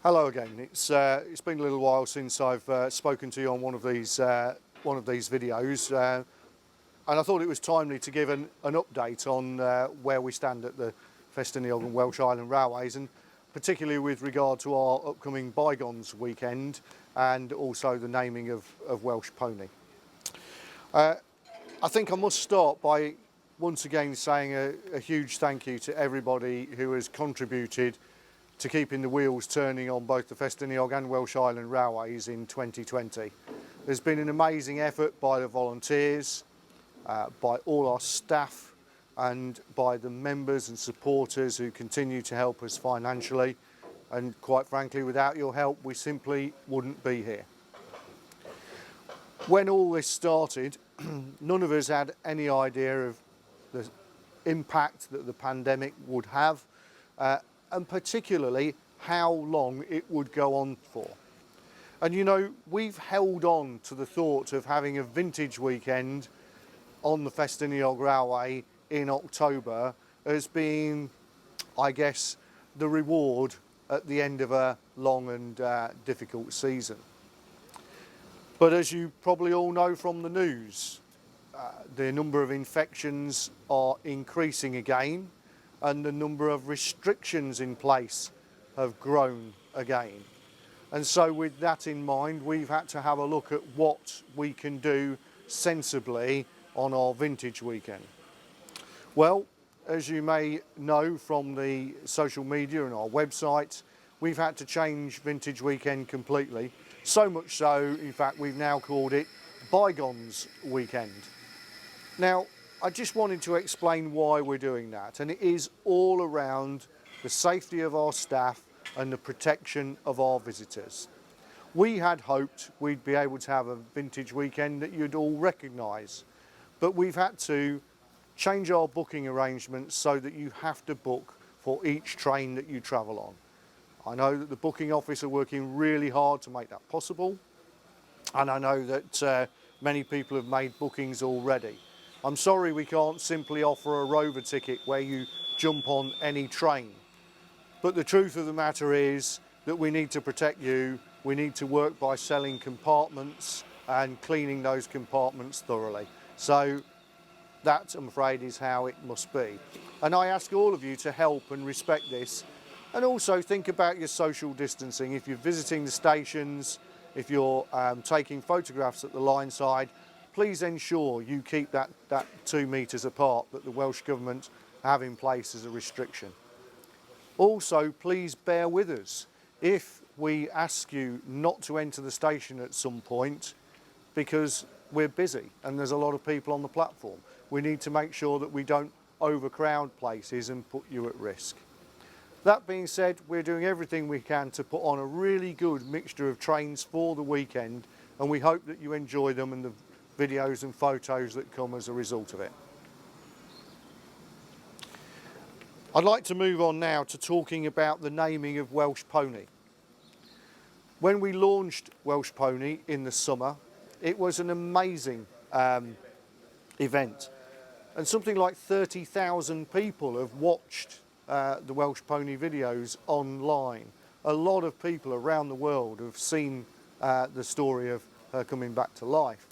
Hello again. It's been a little while since I've spoken to you on one of these videos, and I thought it was timely to give an update on where we stand at the Ffestiniog and Welsh Highland Railways, and particularly with regard to our upcoming Bygones weekend and also the naming of Welsh Pony. I think I must start by once again saying a huge thank you to everybody who has contributed to keeping the wheels turning on both the Ffestiniog and Welsh Highland Railways in 2020. There's been an amazing effort by the volunteers, by all our staff and by the members and supporters who continue to help us financially, and quite frankly, without your help we simply wouldn't be here. When all this started, none of us had any idea of the impact that the pandemic would have, and particularly how long it would go on for. And you know, we've held on to the thought of having a vintage weekend on the Ffestiniog Railway in October as being, I guess, the reward at the end of a long and difficult season. But as you probably all know from the news, the number of infections are increasing again, and the number of restrictions in place have grown again. And so with that in mind, we've had to have a look at what we can do sensibly on our vintage weekend. Well, as you may know from the social media and our website, we've had to change vintage weekend completely. So much so, in fact, we've now called it Bygones Weekend. Now, I just wanted to explain why we're doing that, and it is all around the safety of our staff and the protection of our visitors. We had hoped we'd be able to have a vintage weekend that you'd all recognise, but we've had to change our booking arrangements so that you have to book for each train that you travel on. I know that the booking office are working really hard to make that possible, and I know that many people have made bookings already. I'm sorry we can't simply offer a rover ticket where you jump on any train. But the truth of the matter is that we need to protect you. We need to work by selling compartments and cleaning those compartments thoroughly. So that, I'm afraid, is how it must be. And I ask all of you to help and respect this, and also think about your social distancing. If you're visiting the stations, if you're taking photographs at the line side, please ensure you keep that 2 metres apart that the Welsh Government have in place as a restriction. Also, please bear with us if we ask you not to enter the station at some point because we're busy and there's a lot of people on the platform. We need to make sure that we don't overcrowd places and put you at risk. That being said, we're doing everything we can to put on a really good mixture of trains for the weekend, and we hope that you enjoy them and the videos and photos that come as a result of it. I'd like to move on now to talking about the naming of Welsh Pony. When we launched Welsh Pony in the summer, it was an amazing event, and something like 30,000 people have watched the Welsh Pony videos online. A lot of people around the world have seen the story of her coming back to life.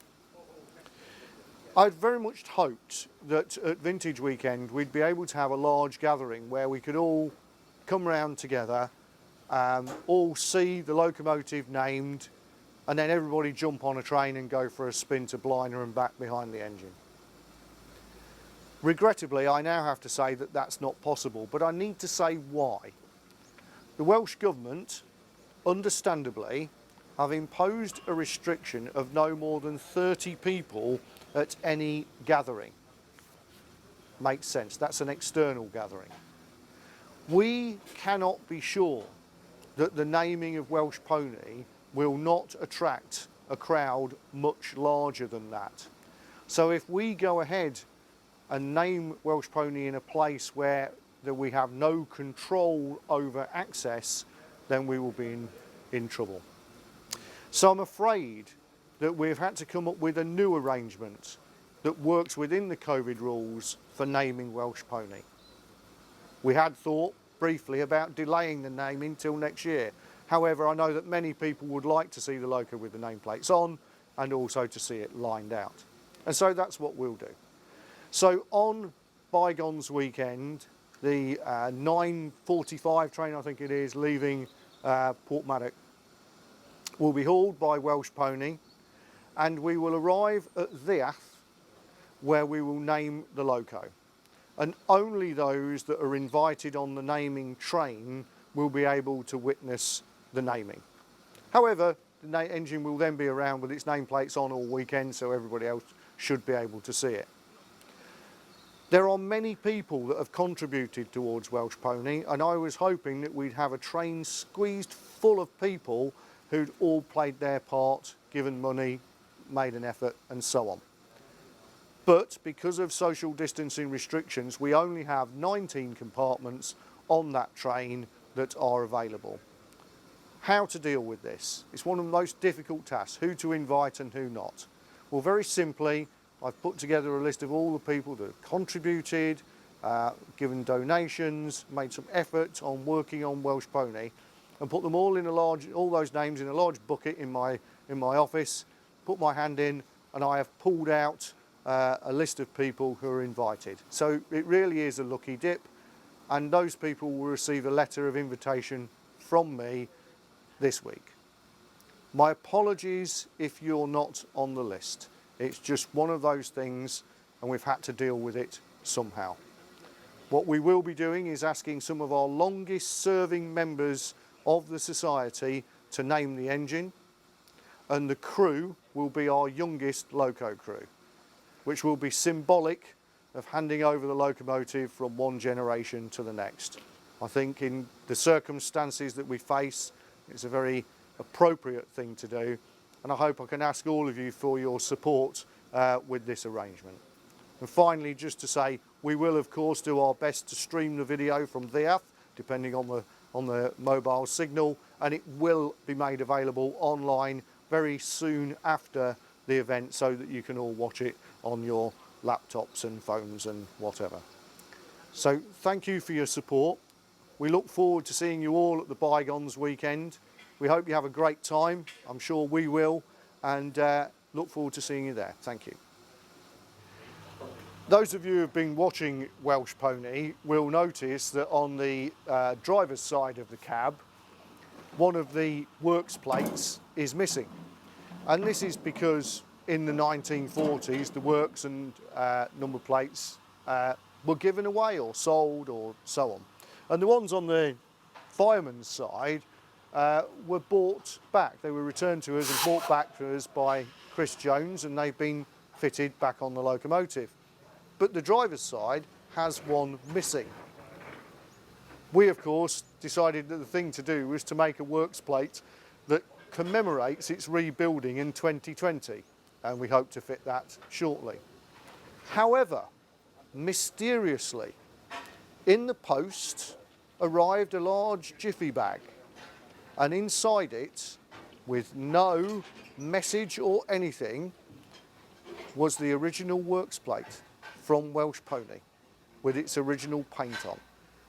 I'd very much hoped that at Vintage Weekend we'd be able to have a large gathering where we could all come round together, all see the locomotive named, and then everybody jump on a train and go for a spin to Blaina and back behind the engine. Regrettably, I now have to say that that's not possible, but I need to say why. The Welsh Government, understandably, have imposed a restriction of no more than 30 people at any gathering. Makes sense, that's an external gathering. We cannot be sure that the naming of Welsh Pony will not attract a crowd much larger than that. So if we go ahead and name Welsh Pony in a place where we have no control over access, then we will be in trouble. So I'm afraid that we've had to come up with a new arrangement that works within the COVID rules for naming Welsh Pony. We had thought briefly about delaying the naming till next year. However, I know that many people would like to see the loco with the nameplates on and also to see it lined out. And so that's what we'll do. So on Bygones weekend, the 9:45 train, I think it is, leaving Portmaddock, will be hauled by Welsh Pony, and we will arrive at Ddiath, where we will name the loco. And only those that are invited on the naming train will be able to witness the naming. However, the engine will then be around with its nameplates on all weekend, so everybody else should be able to see it. There are many people that have contributed towards Welsh Pony, and I was hoping that we'd have a train squeezed full of people who'd all played their part, given money, made an effort, and so on. But because of social distancing restrictions, we only have 19 compartments on that train that are available. How to deal with this? It's one of the most difficult tasks, who to invite and who not. Well, very simply, I've put together a list of all the people that have contributed, given donations, made some effort on working on Welsh Pony, and put them all in all those names in a large bucket in my office, put my hand in, and I have pulled out a list of people who are invited. So it really is a lucky dip, and those people will receive a letter of invitation from me this week. My apologies if you're not on the list. It's just one of those things, and we've had to deal with it somehow. What we will be doing is asking some of our longest serving members of the society to name the engine, and the crew will be our youngest loco crew, which will be symbolic of handing over the locomotive from one generation to the next. I think in the circumstances that we face, it's a very appropriate thing to do, and I hope I can ask all of you for your support with this arrangement. And finally, just to say, we will of course do our best to stream the video from Ddiath, depending on the mobile signal, and it will be made available online very soon after the event so that you can all watch it on your laptops and phones and whatever. So thank you for your support. We look forward to seeing you all at the Bygones weekend. We hope you have a great time. I'm sure we will, and look forward to seeing you there. Thank you. Those of you who have been watching Welsh Pony will notice that on the driver's side of the cab, one of the works plates is missing. And this is because in the 1940s, the works and number plates were given away or sold or so on. And the ones on the fireman's side were bought back. They were returned to us and bought back to us by Chris Jones, and they've been fitted back on the locomotive. But the driver's side has one missing. We, of course, decided that the thing to do was to make a works plate that commemorates its rebuilding in 2020, and we hope to fit that shortly. However, mysteriously, in the post arrived a large jiffy bag, and inside it, with no message or anything, was the original works plate from Welsh Pony with its original paint on.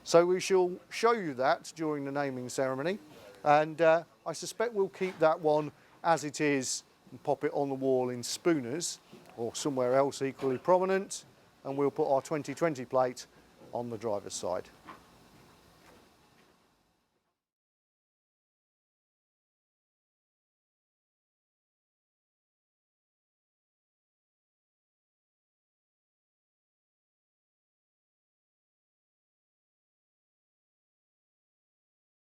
So we shall show you that during the naming ceremony, and I suspect we'll keep that one as it is and pop it on the wall in Spooners or somewhere else equally prominent, and we'll put our 2020 plate on the driver's side.